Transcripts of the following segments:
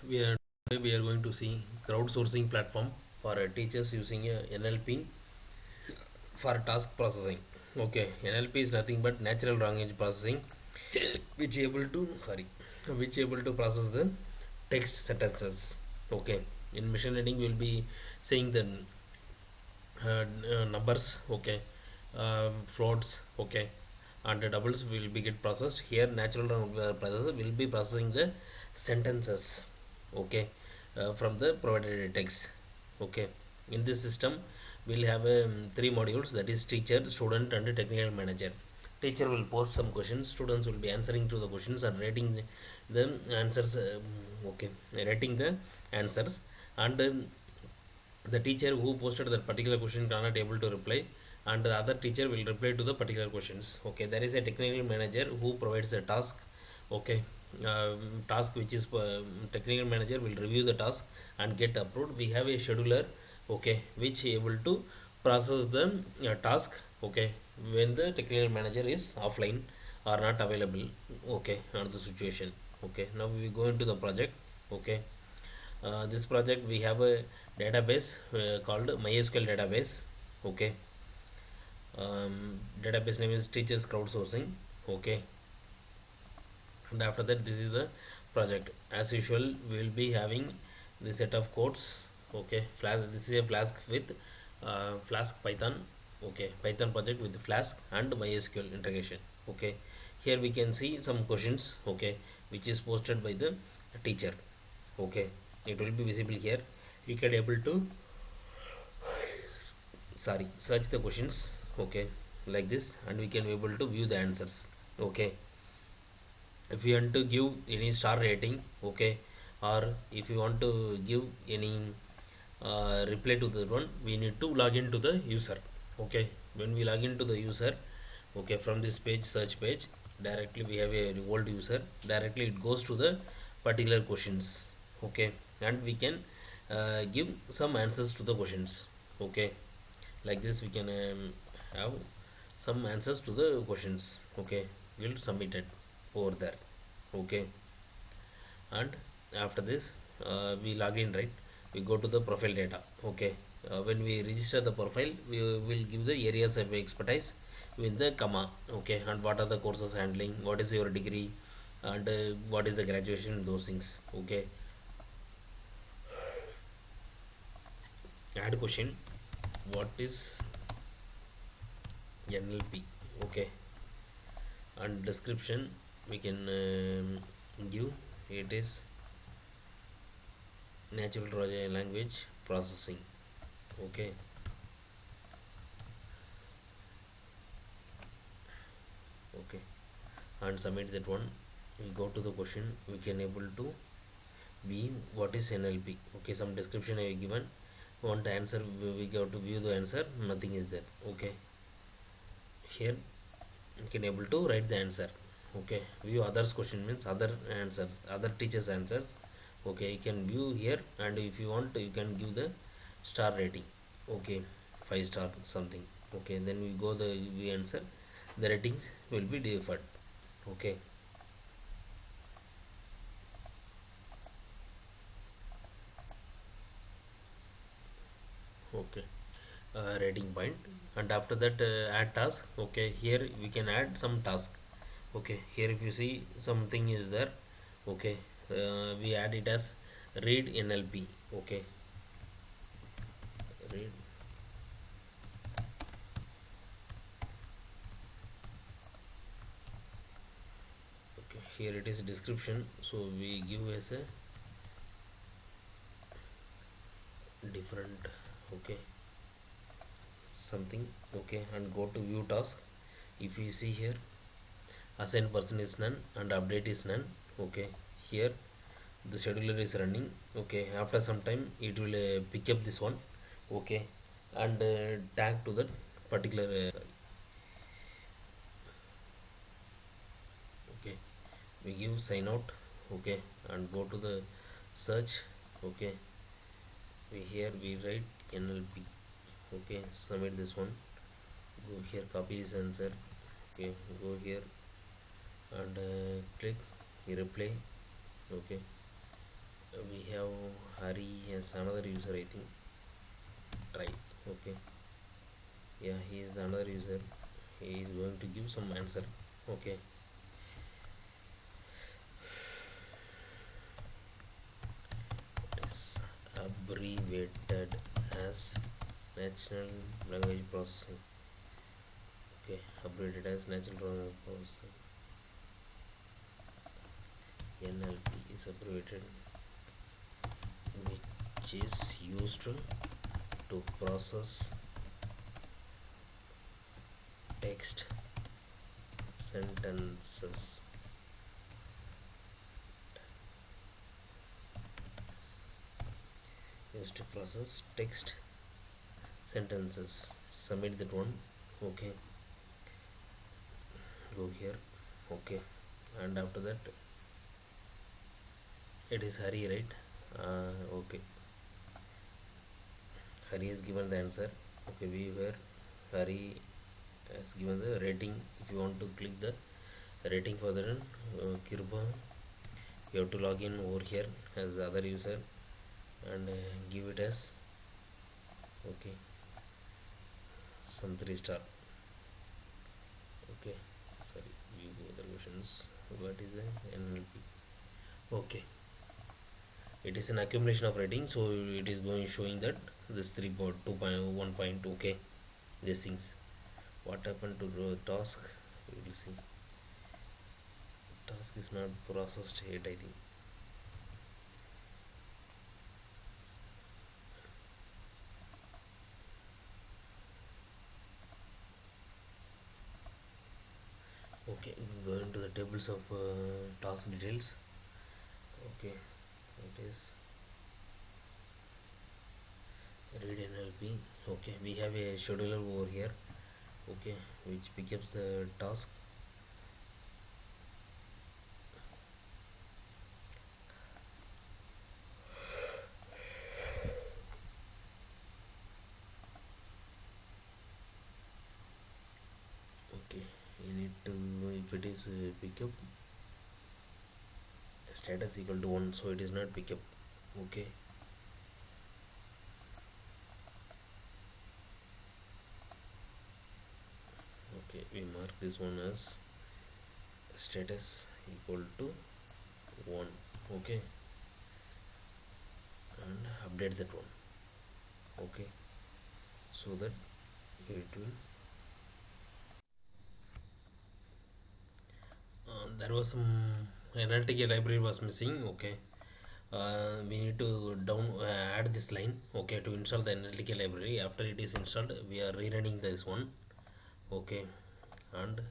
we are Today we are going to see crowdsourcing platform for teachers using NLP for task processing. Okay, NLP is nothing but natural language processing, which able to process the text sentences. Okay, in machine learning we will be saying the numbers. Okay, floats. Okay, and the doubles will be get processed. Here natural processor will be processing the sentences. Okay, from the provided text. Okay, in this system we'll have three modules, that is teacher, student and technical manager. Teacher will post some questions, students will be answering to the questions and rating the answers. Okay, rating the answers, and the teacher who posted that particular question cannot able to reply, and the other teacher will reply to the particular questions. Okay, there is a technical manager who provides a task. Okay, task which is technical manager will review the task and get approved. We have a scheduler. Okay, which able to process the task. Okay, when the technical manager is offline or not available. Okay, on the situation. Okay, now we go into the project. Okay, this project we have a database called MySQL database. Okay, database name is teachers crowdsourcing. Okay, and after that this is the project. As usual we will be having the set of codes. Okay, flask, this is a flask with flask python. Okay, python project with flask and MySQL integration. Okay, here we can see some questions. Okay, which is posted by the teacher. Okay, it will be visible here. You can able to search the questions. Okay, like this, and we can be able to view the answers. Okay, if you want to give any star rating. Okay, or if you want to give any reply to that one, we need to log into the user. Okay, when we log into the user, okay, from this page, search page, directly we have a old user, directly it goes to the particular questions. Okay, and we can give some answers to the questions. Okay, like this we can have some answers to the questions. Okay, we'll submit it over there. Okay, and after this we log in, right? We go to the profile data. Okay, when we register the profile, we will give the areas of expertise with the comma. Okay, and what are the courses handling, what is your degree, and what is the graduation, those things. Okay, add question, what is NLP. Okay, and description we can give, it is natural language processing. Okay, okay, and submit that one. We go to the question, we can able to view what is NLP. Okay, some description I have given. Want to answer, we go to view the answer, nothing is there. Okay, here you can able to write the answer. Okay, view others question means other answers, other teachers answers. Okay, you can view here, and if you want you can give the star rating. Okay, 5 star something. Okay, then we go the we answer, the ratings will be different. Okay, okay, rating point, and after that add task. Okay, here we can add some task. Okay, here if you see something is there. Okay, we add it as read NLP. Okay, read. Okay, here it is description, so we give as a different. Okay, something. Okay, and go to view task. If you see here, assign person is none and update is none. Okay, here the scheduler is running. Okay, after some time it will pick up this one. Okay, and tag to that particular okay, we give sign out. Okay, and go to the search. Okay, we here we write NLP. Okay, submit this one. Go here, copy this answer. Okay, go here and click reply. Okay, we Hari has another user, I think. Try. Okay. Yeah, he is another user. He is going to give some answer. Okay. It is abbreviated as natural language processing. Okay, abbreviated as natural language processing. NLP is abbreviated, which is used to process text sentences. Used to process text sentences. Submit that one. Okay, go here. Okay, and after that, it is Hari, right? Okay, Hari has given the answer. Okay, we were Hari has given the rating. If you want to click the rating for the Kirba, you have to log in over here as the other user and give it as okay some 3 star. Okay, sorry, we go other questions. What is the NLP? Okay, it is an accumulation of rating, so it is going showing that this 3.2.1. Okay, these things. What happened to the task? We will see. Task is not processed yet, I think. Okay, go into the tables of task details. Okay, it is read NLP. Okay, we have a scheduler over here. Okay, which picks up the task. Okay, you need to, if it is pick up status equal to 1, so it is not pick up. Okay, okay, we mark this one as status equal to 1. Okay, and update that one. Okay, so that it will there was some NLTK library was missing. Okay, we need to add this line. Okay, to install the NLTK library. After it is installed, we are rerunning this one. Okay, and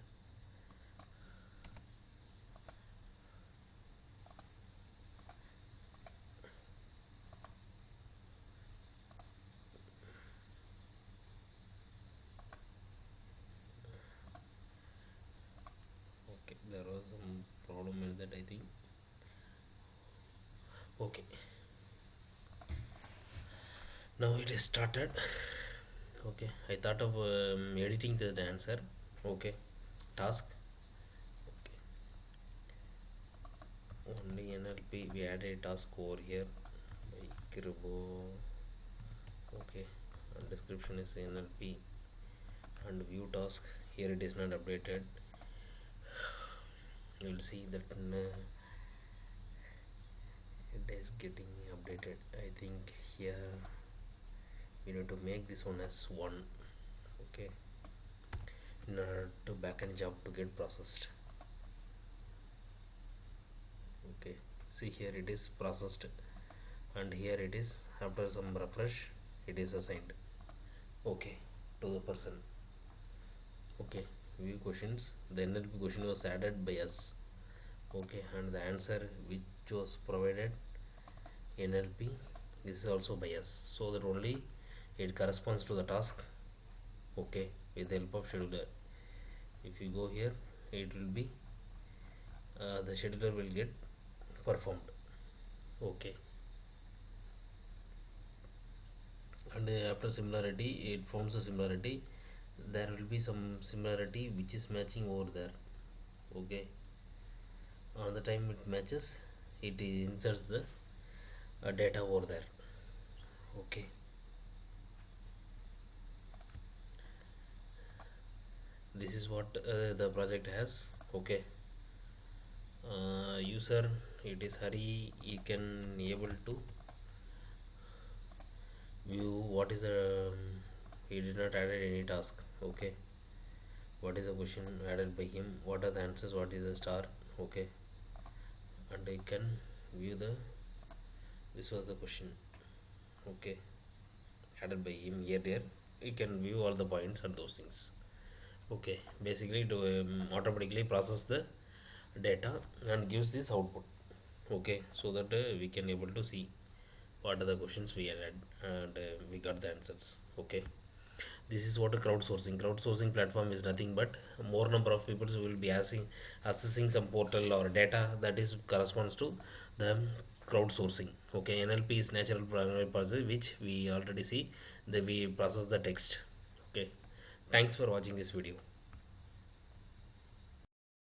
okay, there was some problem in that, I think. Okay, now it is started. Okay, I thought of editing the answer. Okay, task. Okay, only NLP. We added a task over here by Kirbo. Okay, and description is NLP and view task. Here it is not updated. You will see that it is getting updated. I think here we need to make this one as 1. Okay, in order to backend job to get processed. Okay, see here it is processed, and here it is after some refresh it is assigned. Okay, to the person. Okay, view questions. The NLP question was added by us. Okay, and the answer which was provided NLP, this is also by us, so that only it corresponds to the task. Okay, with the help of scheduler. If you go here, it will be the scheduler will get performed. Okay, and after similarity, it forms a similarity. There will be some similarity which is matching over there. Okay, on the time it matches, it inserts the data over there. Okay, this is what the project has. Okay, user, it is Hari. You can able to view what is the he did not added any task. Okay, what is the question added by him, what are the answers, what is the star. Okay, and I can view the, this was the question. Okay, added by him here there, you can view all the points and those things. Okay, basically to automatically process the data and gives this output. Okay, so that we can able to see what are the questions we had and we got the answers. Okay, this is what a crowdsourcing platform is nothing but more number of people will be asking accessing some portal or data that is corresponds to the crowdsourcing. Okay, NLP is natural language processing, which we already see that we process the text. Okay, thanks for watching this video.